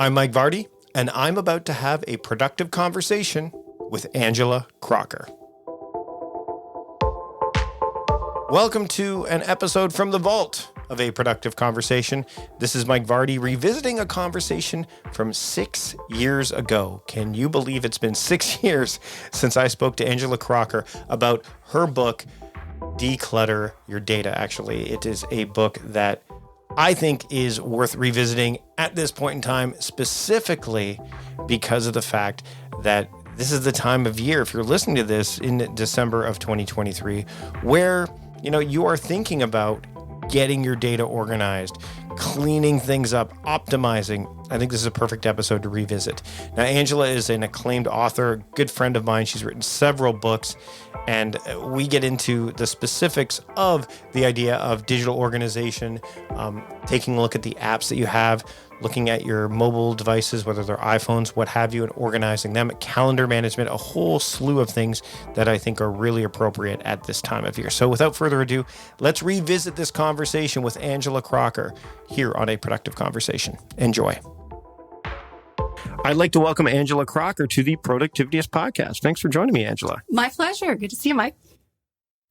I'm Mike Vardy, and I'm about to have a productive conversation with Angela Crocker. Welcome to an episode from the vault of A Productive Conversation. This is Mike Vardy revisiting a conversation from 6 years ago. Can you believe it's been 6 years since I spoke to Angela Crocker about her book, Declutter Your Data? Actually, it is a book that I think is worth revisiting at this point in time, specifically because of the fact that this is the time of year, if you're listening to this in December of 2023, where you are thinking about getting your data organized, cleaning things up, optimizing. I think this is a perfect episode to revisit. Now, Angela is an acclaimed author, a good friend of mine. She's written several books, and we get into the specifics of the idea of digital organization, taking a look at the apps that you have, looking at your mobile devices, whether they're iPhones, what have you, and organizing them, calendar management, a whole slew of things that I think are really appropriate at this time of year. So without further ado, let's revisit this conversation with Angela Crocker here on A Productive Conversation. Enjoy. I'd like to welcome Angela Crocker to the Productivityist podcast. Thanks for joining me, Angela. My pleasure. Good to see you, Mike.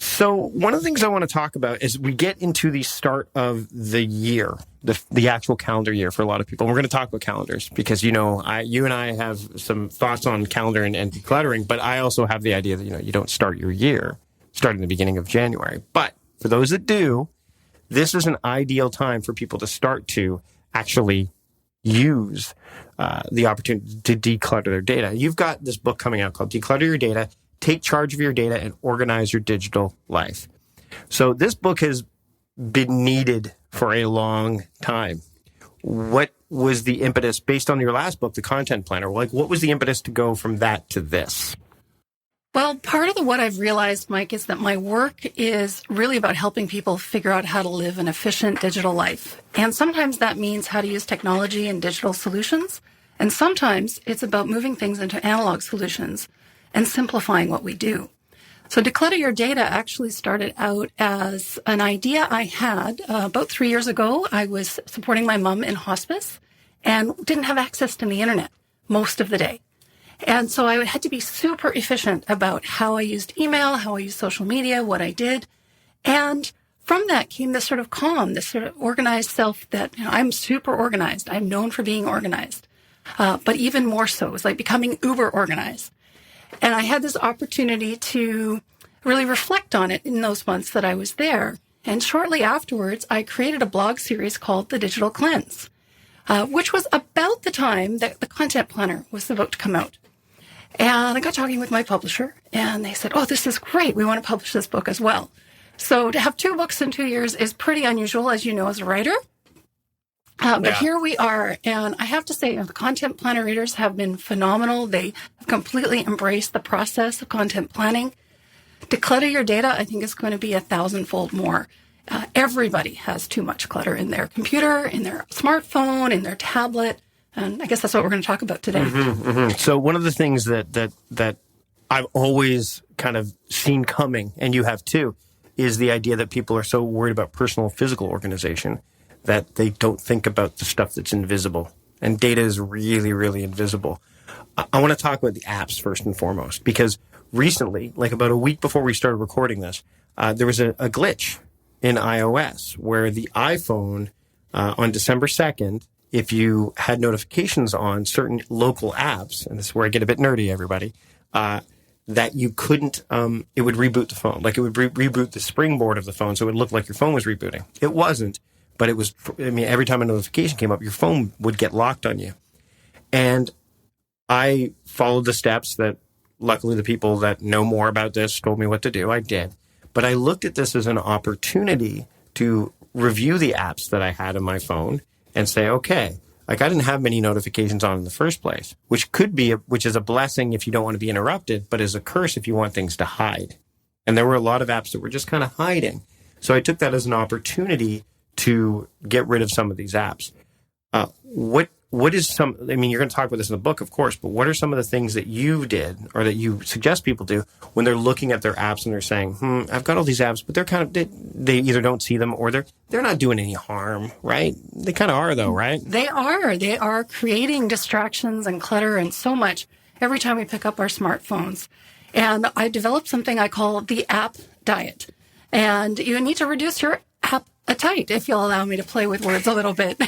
So one of the things I want to talk about is we get into the start of the year, the actual calendar year for a lot of people. And we're going to talk about calendars because, you and I have some thoughts on calendar and decluttering, but I also have the idea that, you don't start your year starting the beginning of January. But for those that do, this is an ideal time for people to start to actually use the opportunity to declutter their data. You've got this book coming out called Declutter Your Data, Take Charge of Your Data and Organize Your Digital Life. So this book has been needed for a long time. What was the impetus based on your last book, The Content Planner? What was the impetus to go from that to this? Well, part of what I've realized, Mike, is that my work is really about helping people figure out how to live an efficient digital life. And sometimes that means how to use technology and digital solutions. And sometimes it's about moving things into analog solutions and simplifying what we do. So Declutter Your Data actually started out as an idea I had about 3 years ago. I was supporting my mom in hospice and didn't have access to the internet most of the day. And so I had to be super efficient about how I used email, how I used social media, what I did. And from that came this sort of calm, this sort of organized self that, I'm super organized. I'm known for being organized. But even more so, it was like becoming uber organized. And I had this opportunity to really reflect on it in those months that I was there. And shortly afterwards, I created a blog series called The Digital Cleanse, which was about the time that the Content Planner was about to come out. And I got talking with my publisher, and they said, this is great. We want to publish this book as well. So to have 2 books in 2 years is pretty unusual, as you know, as a writer. But here we are, and I have to say, the Content Planner readers have been phenomenal. They have completely embraced the process of content planning. Declutter Your Data, I think, is going to be 1,000-fold more. Everybody has too much clutter in their computer, in their smartphone, in their tablet, and I guess that's what we're going to talk about today. So one of the things that I've always kind of seen coming, and you have too, is the idea that people are so worried about personal physical organization that they don't think about the stuff that's invisible. And data is really, really invisible. I want to talk about the apps first and foremost, because recently, like about a week before we started recording this, there was a glitch in iOS where the iPhone on December 2nd, if you had notifications on certain local apps, and this is where I get a bit nerdy, everybody, that you couldn't, it would reboot the phone. Like it would reboot the springboard of the phone, so it would look like your phone was rebooting. It wasn't. But it was, every time a notification came up, your phone would get locked on you. And I followed the steps that luckily the people that know more about this told me what to do. I did. But I looked at this as an opportunity to review the apps that I had on my phone and say, okay, like I didn't have many notifications on in the first place, which is a blessing if you don't want to be interrupted, but is a curse if you want things to hide. And there were a lot of apps that were just kind of hiding. So I took that as an opportunity to get rid of some of these apps. What what is some, I mean, you're going to talk about this in the book, of course, but what are some of the things that you did or that you suggest people do when they're looking at their apps and they're saying, I've got all these apps, but they're kind of, they either don't see them or they're not doing any harm, right? They kind of are though, right? They are. They are creating distractions and clutter and so much every time we pick up our smartphones. And I developed something I call the app diet. And you need to reduce your appetite, if you'll allow me to play with words a little bit.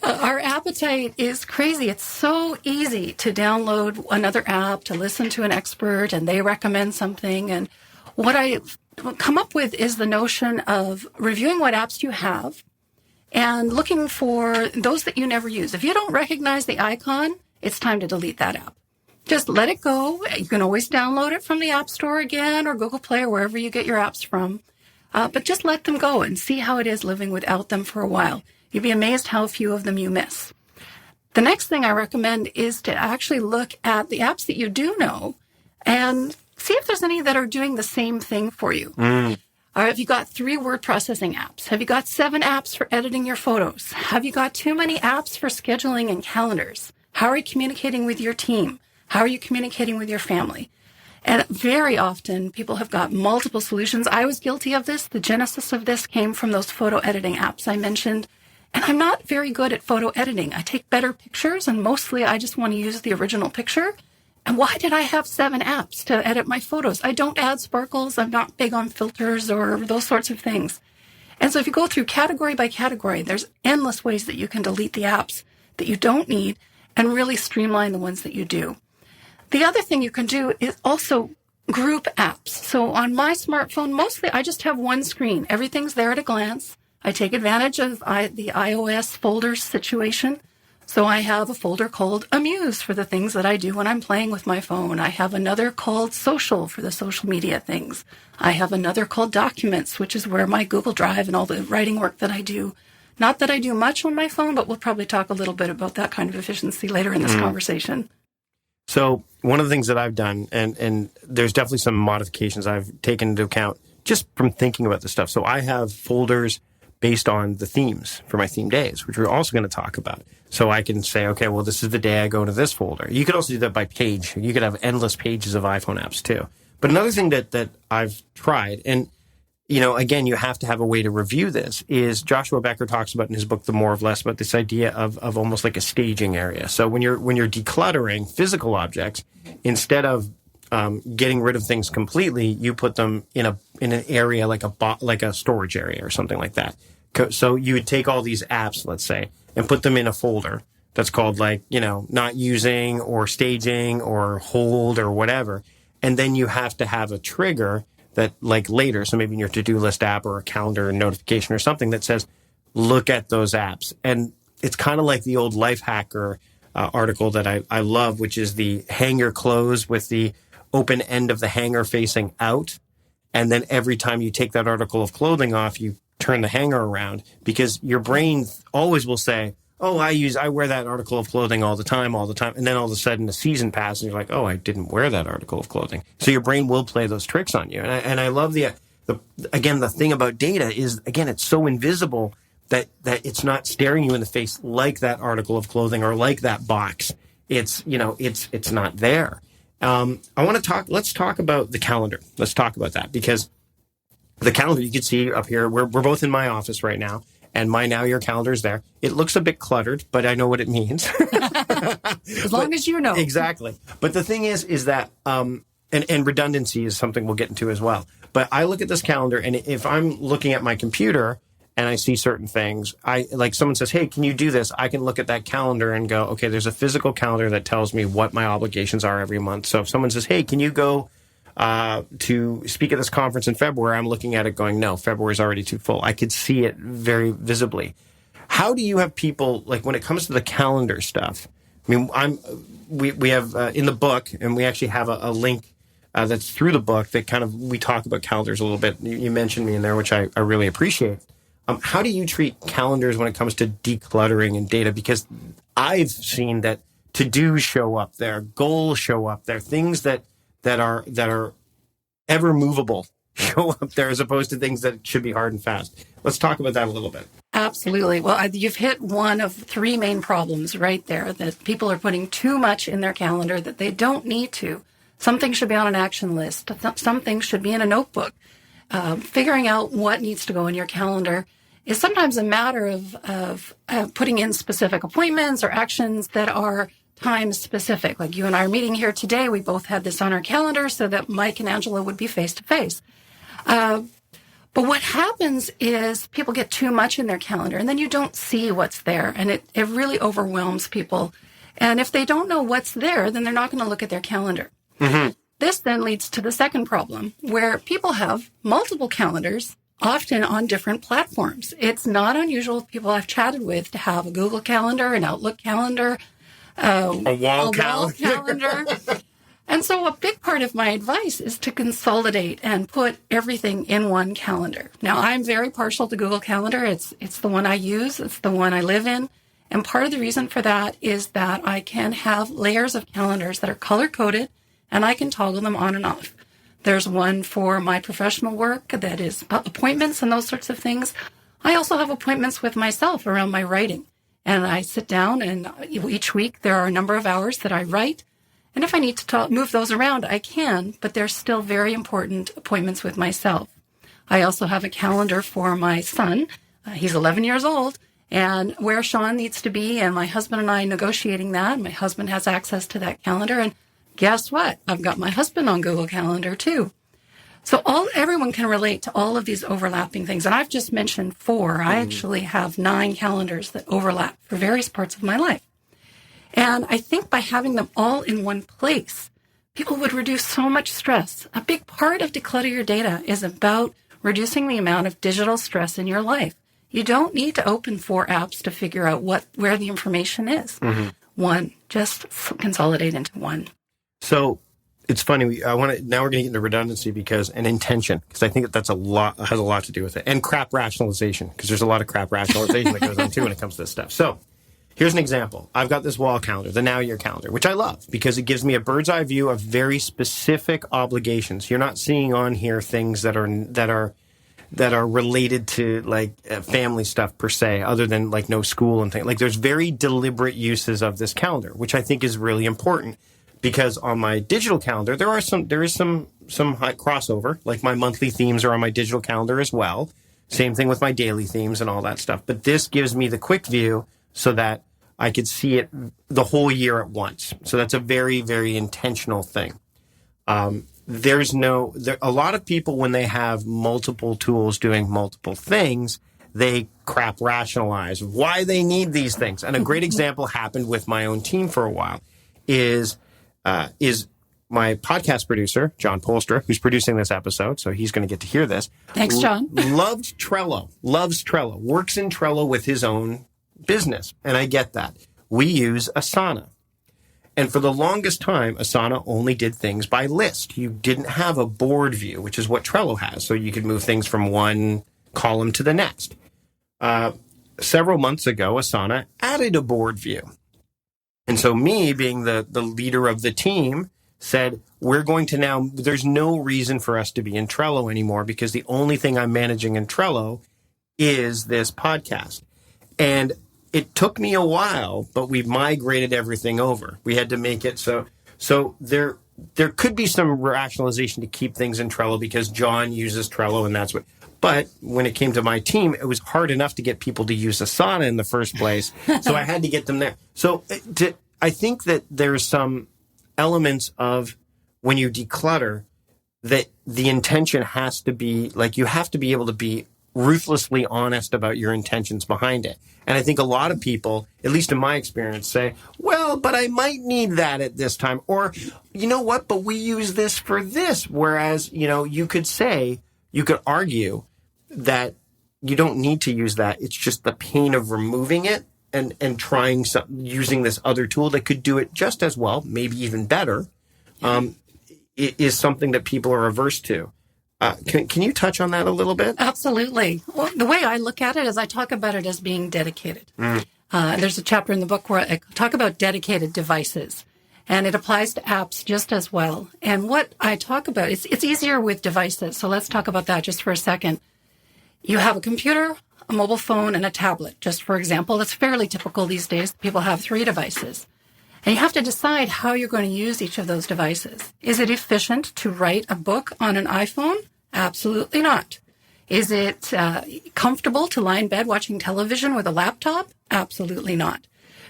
Our appetite is crazy. It's so easy to download another app, to listen to an expert, and they recommend something. And what I've come up with is the notion of reviewing what apps you have and looking for those that you never use. If you don't recognize the icon, it's time to delete that app. Just let it go. You can always download it from the App Store again or Google Play or wherever you get your apps from. But just let them go and see how it is living without them for a while. You'd be amazed how few of them you miss. The next thing I recommend is to actually look at the apps that you do know and see if there's any that are doing the same thing for you. Or have you got 3 word processing apps? Have you got 7 apps for editing your photos? Have you got too many apps for scheduling and calendars? How are you communicating with your team? How are you communicating with your family? And very often people have got multiple solutions. I was guilty of this. The genesis of this came from those photo editing apps I mentioned. And I'm not very good at photo editing. I take better pictures and mostly I just want to use the original picture. And why did I have 7 apps to edit my photos? I don't add sparkles. I'm not big on filters or those sorts of things. And so if you go through category by category, there's endless ways that you can delete the apps that you don't need and really streamline the ones that you do. The other thing you can do is also group apps. So on my smartphone, mostly I just have one screen. Everything's there at a glance. I take advantage of the iOS folders situation. So I have a folder called Amuse for the things that I do when I'm playing with my phone. I have another called Social for the social media things. I have another called Documents, which is where my Google Drive and all the writing work that I do. Not that I do much on my phone, but we'll probably talk a little bit about that kind of efficiency later in this conversation. So one of the things that I've done, and there's definitely some modifications I've taken into account just from thinking about this stuff. So I have folders based on the themes for my theme days, which we're also going to talk about. So I can say, okay, well, this is the day I go to this folder. You could also do that by page. You could have endless pages of iPhone apps too. But another thing that I've tried, and you know, again, you have to have a way to review this, is Joshua Becker talks about in his book, The More of Less, about this idea of almost like a staging area. So when you're decluttering physical objects, instead of getting rid of things completely, you put them in an area like a storage area or something like that. So you would take all these apps, let's say, and put them in a folder that's called not using or staging or hold or whatever. And then you have to have a trigger that later, so maybe in your to-do list app or a calendar notification or something that says, look at those apps. And it's kind of like the old Life Hacker article that I love, which is the hang your clothes with the open end of the hanger facing out. And then every time you take that article of clothing off, you turn the hanger around, because your brain always will say, oh, I wear that article of clothing all the time. And then all of a sudden a season passes and you're like, oh, I didn't wear that article of clothing. So your brain will play those tricks on you. And I love the thing about data is, again, it's so invisible that it's not staring you in the face like that article of clothing or like that box. It's not there. Let's talk about the calendar. Let's talk about that, because the calendar, you can see up here, we're both in my office right now. And my Now Your calendar is there. It looks a bit cluttered, but I know what it means. As long as you know. Exactly. But the thing is that, and redundancy is something we'll get into as well. But I look at this calendar, and if I'm looking at my computer and I see certain things, someone says, hey, can you do this? I can look at that calendar and go, okay, there's a physical calendar that tells me what my obligations are every month. So if someone says, hey, can you go to speak at this conference in February, I'm looking at it going, no, February is already too full. I could see it very visibly. How do you have people, when it comes to the calendar stuff? I mean, we have in the book, and we actually have a link that's through the book that we talk about calendars a little bit. You mentioned me in there, which I really appreciate. How do you treat calendars when it comes to decluttering and data? Because I've seen that to-dos show up there, goals show up there, things that are ever movable show up there as opposed to things that should be hard and fast. Let's talk about that a little bit. Absolutely. Well, you've hit one of three main problems right there, that people are putting too much in their calendar that they don't need to. Some things should be on an action list. Some things should be in a notebook. Figuring out what needs to go in your calendar is sometimes a matter of putting in specific appointments or actions that are time specific. Like you and I are meeting here today. We both had this on our calendar so that Mike and Angela would be face to face. But what happens is people get too much in their calendar and then you don't see what's there, and it really overwhelms people. And if they don't know what's there, then they're not going to look at their calendar. Mm-hmm. This then leads to the second problem, where people have multiple calendars, often on different platforms. It's not unusual, people I've chatted with, to have a Google Calendar, an Outlook calendar, a wall calendar. And so a big part of my advice is to consolidate and put everything in one calendar. Now, I'm very partial to Google Calendar. It's the one I use. It's the one I live in. And part of the reason for that is that I can have layers of calendars that are color-coded, and I can toggle them on and off. There's one for my professional work that is appointments and those sorts of things. I also have appointments with myself around my writing. And I sit down, and each week there are a number of hours that I write. And if I need to move those around, I can, but they're still very important appointments with myself. I also have a calendar for my son. He's 11 years old, and where Sean needs to be, and my husband and I negotiating that. My husband has access to that calendar, and guess what? I've got my husband on Google Calendar too. So everyone can relate to all of these overlapping things. And I've just mentioned 4. I actually have 9 calendars that overlap for various parts of my life. And I think by having them all in one place, people would reduce so much stress. A big part of Declutter Your Data is about reducing the amount of digital stress in your life. You don't need to open 4 apps to figure out where the information is. Mm-hmm. One, just consolidate into one. So it's funny. Now we're going to get into redundancy because I think that's has a lot to do with it, and crap rationalization, because there's a lot of crap rationalization that goes on too when it comes to this stuff. So here's an example. I've got this wall calendar, the Now Year calendar, which I love because it gives me a bird's eye view of very specific obligations. You're not seeing on here things that are related to like family stuff per se, other than like no school and things. Like there's very deliberate uses of this calendar, which I think is really important, because on my digital calendar there is some high crossover. Like my monthly themes are on my digital calendar as well. Same thing with my daily themes and all that stuff. But this gives me the quick view so that I could see it the whole year at once. So that's a very, very intentional thing. A lot of people, when they have multiple tools doing multiple things, they crap rationalize why they need these things. And a great example happened with my own team for a while is my podcast producer, John Polstra, who's producing this episode, so he's going to get to hear this. Thanks, John. Loves Trello, works in Trello with his own business. And I get that. We use Asana. And for the longest time, Asana only did things by list. You didn't have a board view, which is what Trello has. So you could move things from one column to the next. Several months ago, Asana added a board view. And so me, being the leader of the team, said, there's no reason for us to be in Trello anymore, because the only thing I'm managing in Trello is this podcast. And it took me a while, but we've migrated everything over. We had to make it so there could be some rationalization to keep things in Trello because John uses Trello, and that's what. But when it came to my team, it was hard enough to get people to use Asana in the first place, so I had to get them there. So I think that there's some elements of when you declutter that the intention has to be, like, you have to be able to be ruthlessly honest about your intentions behind it. And I think a lot of people, at least in my experience, say, well, but I might need that at this time. Or, you know what, but we use this for this. Whereas, you could argue that you don't need to use that. It's just the pain of removing it and using this other tool that could do it just as well, maybe even better, it is something that people are averse to. Can you touch on that a little bit? Absolutely. Well, the way I look at it is I talk about it as being dedicated. There's a chapter in the book where I talk about dedicated devices. And it applies to apps just as well. And what I talk about, it's easier with devices. So let's talk about that just for a second. You have a computer, a mobile phone, and a tablet. Just for example, that's fairly typical these days. People have 3 devices. And you have to decide how you're going to use each of those devices. Is it efficient to write a book on an iPhone? Absolutely not. Is it comfortable to lie in bed watching television with a laptop? Absolutely not.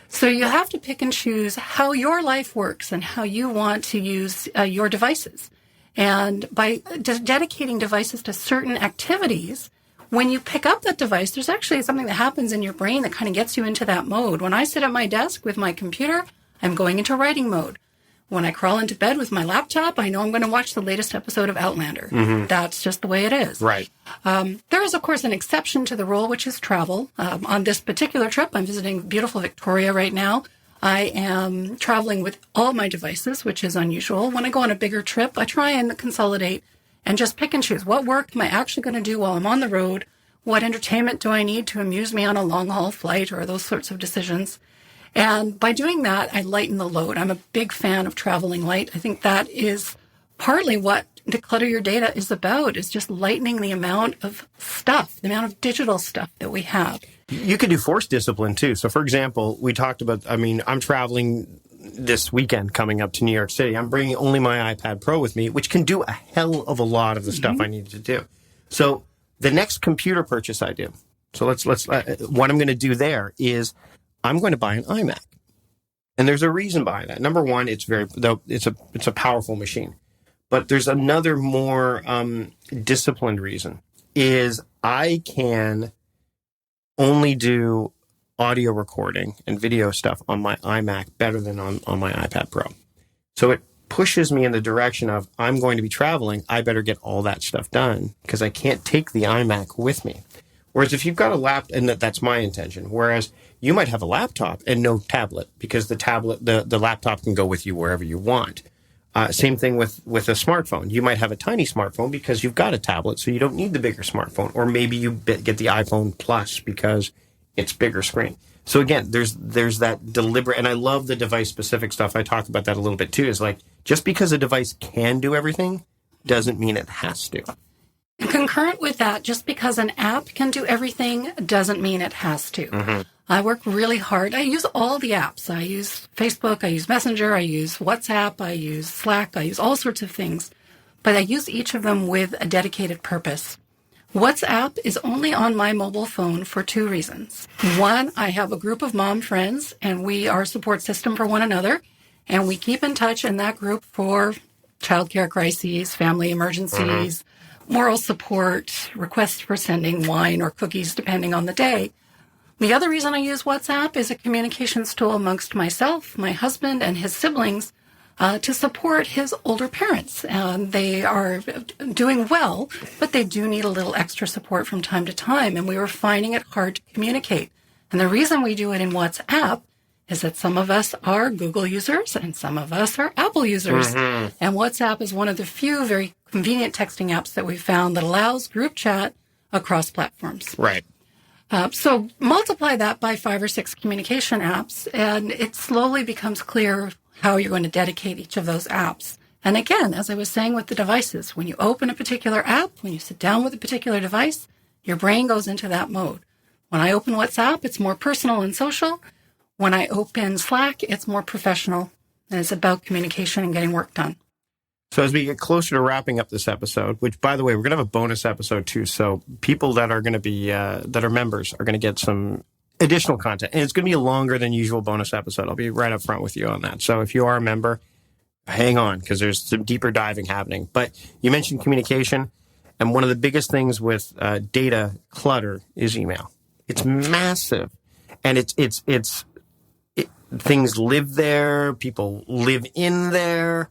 So you have to pick and choose how your life works and how you want to use your devices. And by dedicating devices to certain activities, when you pick up that device, there's actually something that happens in your brain that kind of gets you into that mode. When I sit at my desk with my computer, I'm going into writing mode. When I crawl into bed with my laptop, I know I'm going to watch the latest episode of Outlander. Mm-hmm. That's just the way it is. Right. There is, of course, an exception to the rule, which is travel. On this particular trip, I'm visiting beautiful Victoria right now. I am traveling with all my devices, which is unusual. When I go on a bigger trip, I try and consolidate and just pick and choose. What work am I actually going to do while I'm on the road? What entertainment do I need to amuse me on a long-haul flight, or those sorts of decisions? And by doing that, I lighten the load. I'm a big fan of traveling light. I think that is partly what Declutter Your Data is about, is just lightening the amount of stuff, the amount of digital stuff that we have. You can do forced discipline too. So for example, we talked about, I'm traveling this weekend coming up to New York City. I'm bringing only my iPad Pro with me, which can do a hell of a lot of the stuff I need to do. So the next computer purchase I do, so let's what I'm going to do there is I'm going to buy an iMac. And there's a reason behind that. Number one, it's a powerful machine. But there's another more disciplined reason, is I can only do audio recording and video stuff on my iMac better than on my iPad Pro. So it pushes me in the direction of, I'm going to be traveling, I better get all that stuff done because I can't take the iMac with me. Whereas if you've got a laptop, and that's my intention, whereas you might have a laptop and no tablet, because the laptop can go with you wherever you want. Same thing with a smartphone. You might have a tiny smartphone because you've got a tablet, so you don't need the bigger smartphone. Or maybe you get the iPhone Plus because it's bigger screen. So again, there's that deliberate, and I love the device-specific stuff. I talk about that a little bit too, is like, just because a device can do everything doesn't mean it has to. And concurrent with that, just because an app can do everything doesn't mean it has to. Mm-hmm. I work really hard. I use all the apps. I use Facebook, I use Messenger, I use WhatsApp, I use Slack, I use all sorts of things. But I use each of them with a dedicated purpose. WhatsApp is only on my mobile phone for 2 reasons. One, I have a group of mom friends, and we are a support system for one another. And we keep in touch in that group for childcare crises, family emergencies, moral support, requests for sending wine or cookies, depending on the day. The other reason I use WhatsApp is a communications tool amongst myself, my husband, and his siblings to support his older parents. They are doing well, but they do need a little extra support from time to time, and we were finding it hard to communicate. And the reason we do it in WhatsApp is that some of us are Google users and some of us are Apple users. Mm-hmm. And WhatsApp is one of the few very convenient texting apps that we found that allows group chat across platforms. Right. So multiply that by 5 or 6 communication apps, and it slowly becomes clear how you're going to dedicate each of those apps. And again, as I was saying with the devices, when you open a particular app, when you sit down with a particular device, your brain goes into that mode. When I open WhatsApp, it's more personal and social. When I open Slack, it's more professional, and it's about communication and getting work done. So as we get closer to wrapping up this episode, which, by the way, we're going to have a bonus episode too. So people that are going to be, that are members are going to get some additional content. And it's going to be a longer than usual bonus episode. I'll be right up front with you on that. So if you are a member, hang on, because there's some deeper diving happening. But you mentioned communication. And one of the biggest things with data clutter is email. It's massive. And things live there. People live in there.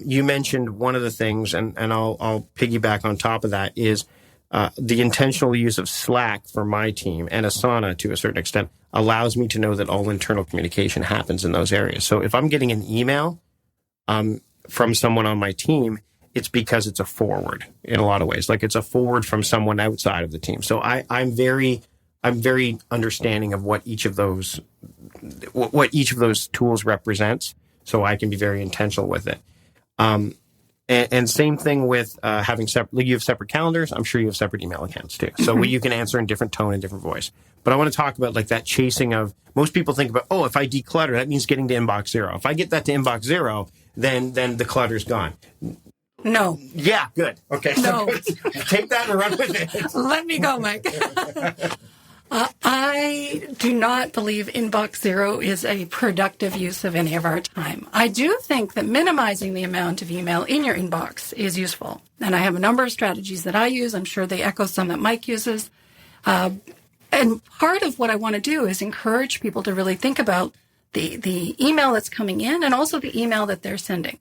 You mentioned one of the things, and I'll piggyback on top of that, is the intentional use of Slack for my team and Asana to a certain extent allows me to know that all internal communication happens in those areas. So if I'm getting an email from someone on my team, it's because it's a forward in a lot of ways. Like it's a forward from someone outside of the team. So I'm very understanding of what each of those tools represents. so I can be very intentional with it. And same thing with having separate. Like you have separate calendars. I'm sure you have separate email accounts too. So you can answer in different tone and different voice. But I want to talk about like that chasing of. Most people think about, if I declutter, that means getting to inbox 0. If I get that to inbox 0, then the clutter's gone. No. Yeah, good. Okay. No. Take that and run with it. Let me go, Mike. I do not believe inbox 0 is a productive use of any of our time. I do think that minimizing the amount of email in your inbox is useful. And I have a number of strategies that I use. I'm sure they echo some that Mike uses. And part of what I want to do is encourage people to really think about the email that's coming in and also the email that they're sending.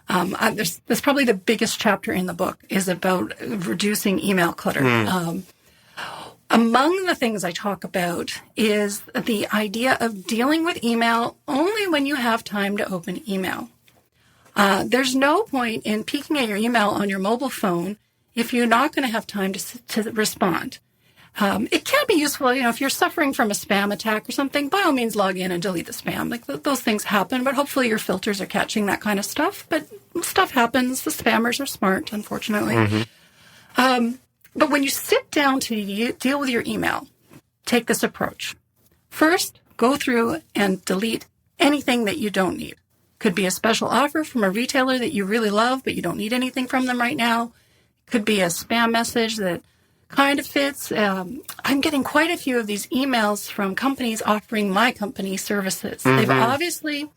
That's probably the biggest chapter in the book is about reducing email clutter. Among the things I talk about is the idea of dealing with email only when you have time to open email. There's no point in peeking at your email on your mobile phone if you're not going to have time to respond. It can be useful, if you're suffering from a spam attack or something, by all means log in and delete the spam. Like those things happen, but hopefully your filters are catching that kind of stuff. But stuff happens. The spammers are smart, unfortunately. But when you sit down to deal with your email, take this approach. First, go through and delete anything that you don't need. Could be a special offer from a retailer that you really love, but you don't need anything from them right now. Could be a spam message that kind of fits. I'm getting quite a few of these emails from companies offering my company services. They've obviously,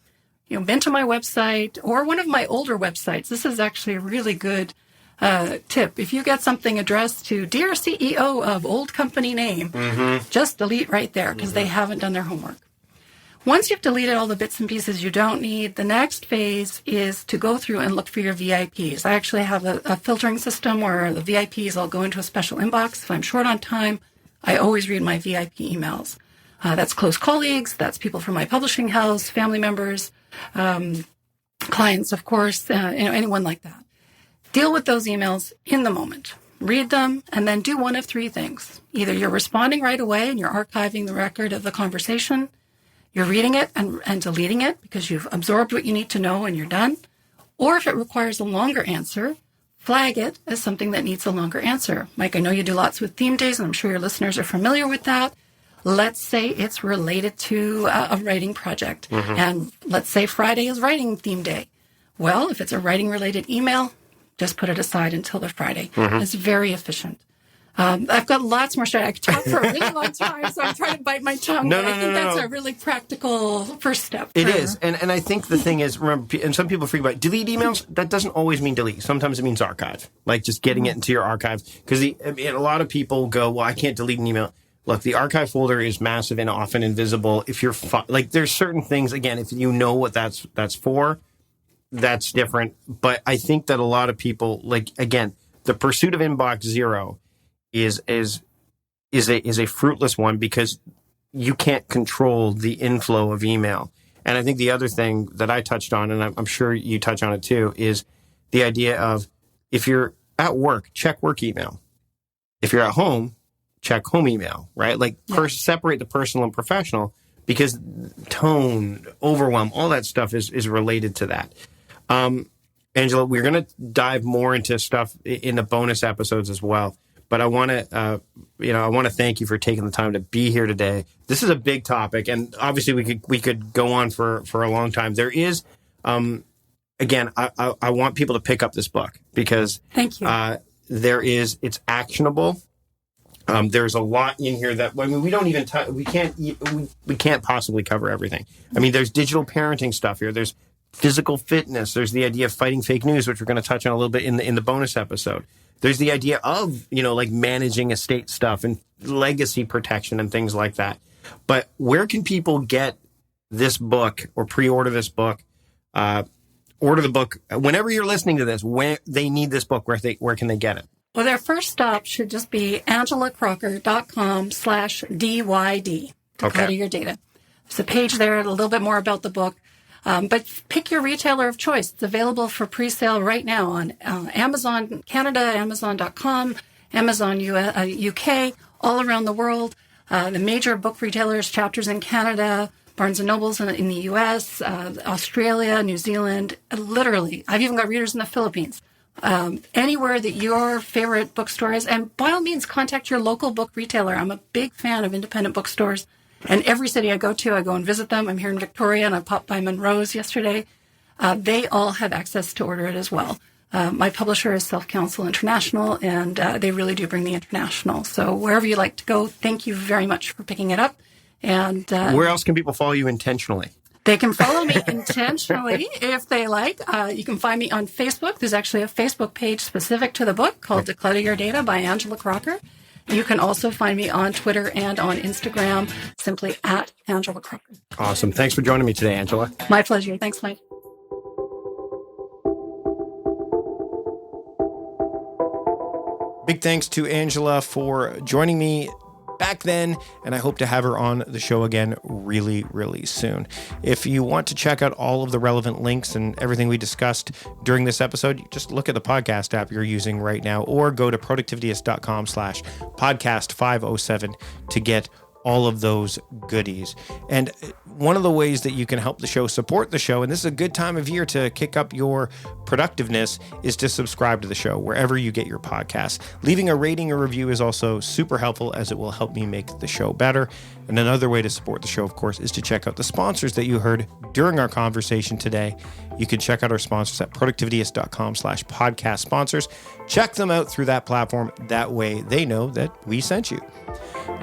been to my website or one of my older websites. This is actually a really good tip. If you get something addressed to Dear CEO of old company name, just delete right there because they haven't done their homework. Once you've deleted all the bits and pieces you don't need, the next phase is to go through and look for your VIPs. I actually have a filtering system where the VIPs all go into a special inbox. If I'm short on time, I always read my VIP emails. That's close colleagues, that's people from my publishing house, family members, clients, of course, anyone like that. Deal with those emails in the moment. Read them and then do one of 3 things. Either you're responding right away and you're archiving the record of the conversation, you're reading it and deleting it because you've absorbed what you need to know and you're done. Or if it requires a longer answer, flag it as something that needs a longer answer. Mike, I know you do lots with theme days, and I'm sure your listeners are familiar with that. Let's say it's related to a writing project. And let's say Friday is writing theme day. Well, if it's a writing-related email, just put it aside until the Friday. It's very efficient. I've got lots more strategy. I could talk for a really long time, so I'm trying to bite my tongue. I think that's a really practical first step. It is. And I think the thing is, remember, and some people freak about delete emails. That doesn't always mean delete. Sometimes it means archive, like just getting it into your archive. Because a lot of people go, well, I can't delete an email. Look, the archive folder is massive and often invisible. If you're there's certain things, again, if you know what that's for, that's different. But I think that a lot of people, again, the pursuit of inbox 0 is a fruitless one because you can't control the inflow of email. And I think the other thing that I touched on, and I'm sure you touch on it too, is the idea of if you're at work, check work email. If you're at home, check home email, right? Separate the personal and professional because tone, overwhelm, all that stuff is related to that. Angela, we're going to dive more into stuff in the bonus episodes as well. But I want to thank you for taking the time to be here today. This is a big topic, and obviously we could go on for a long time. There is, again, I want people to pick up this book because thank you. It's actionable. There's a lot in here that we don't even we can't possibly cover everything. I mean, there's digital parenting stuff here. There's physical fitness. There's the idea of fighting fake news, which we're going to touch on a little bit in the bonus episode. There's the idea of, managing estate stuff and legacy protection and things like that. But where can people get this book or pre-order this book? Order the book whenever you're listening to this, when they need this book, where can they get it? Well, their first stop should just be angelacrocker.com/DYD to go to your data. There's a page there, a little bit more about the book. But pick your retailer of choice. It's available for pre-sale right now on Amazon Canada, Amazon.com, Amazon UK, all around the world. The major book retailers, Chapters in Canada, Barnes & Nobles in the US, Australia, New Zealand, literally. I've even got readers in the Philippines. Anywhere that your favorite bookstore is. And by all means, contact your local book retailer. I'm a big fan of independent bookstores. And every city I go and visit them. I'm here in Victoria, and I popped by Monroe's yesterday. They all have access to order it as well. My publisher is Self Counsel International, and they really do bring the international. So wherever you like to go, thank you very much for picking it up. And where else can people follow you intentionally? They can follow me intentionally if they like. You can find me on Facebook. There's actually a Facebook page specific to the book called Declutter Your Data by Angela Crocker. You can also find me on Twitter and on Instagram, simply at Angela Crocker. Awesome. Thanks for joining me today, Angela. My pleasure. Thanks, Mike. Big thanks to Angela for joining me back then, and I hope to have her on the show again really, really soon. If you want to check out all of the relevant links and everything we discussed during this episode, just look at the podcast app you're using right now, or go to productivityist.com/podcast507 to get all of those goodies. And one of the ways that you can help the show support the show, and this is a good time of year to kick up your productiveness, is to subscribe to the show wherever you get your podcasts. Leaving a rating or review is also super helpful, as it will help me make the show better. And another way to support the show, of course, is to check out the sponsors that you heard during our conversation today. You can check out our sponsors at productivityist.com/podcast sponsors. Check them out through that platform. That way they know that we sent you.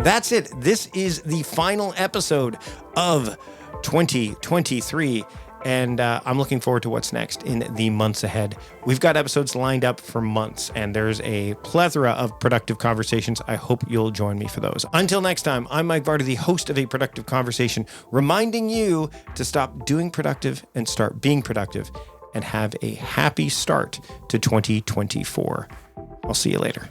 That's it. This is the final episode of 2023, and I'm looking forward to what's next in the months ahead. We've got episodes lined up for months, and there's a plethora of productive conversations. I hope you'll join me for those. Until next time, I'm Mike Varda, the host of A Productive Conversation, reminding you to stop doing productive and start being productive, and have a happy start to 2024. I'll see you later.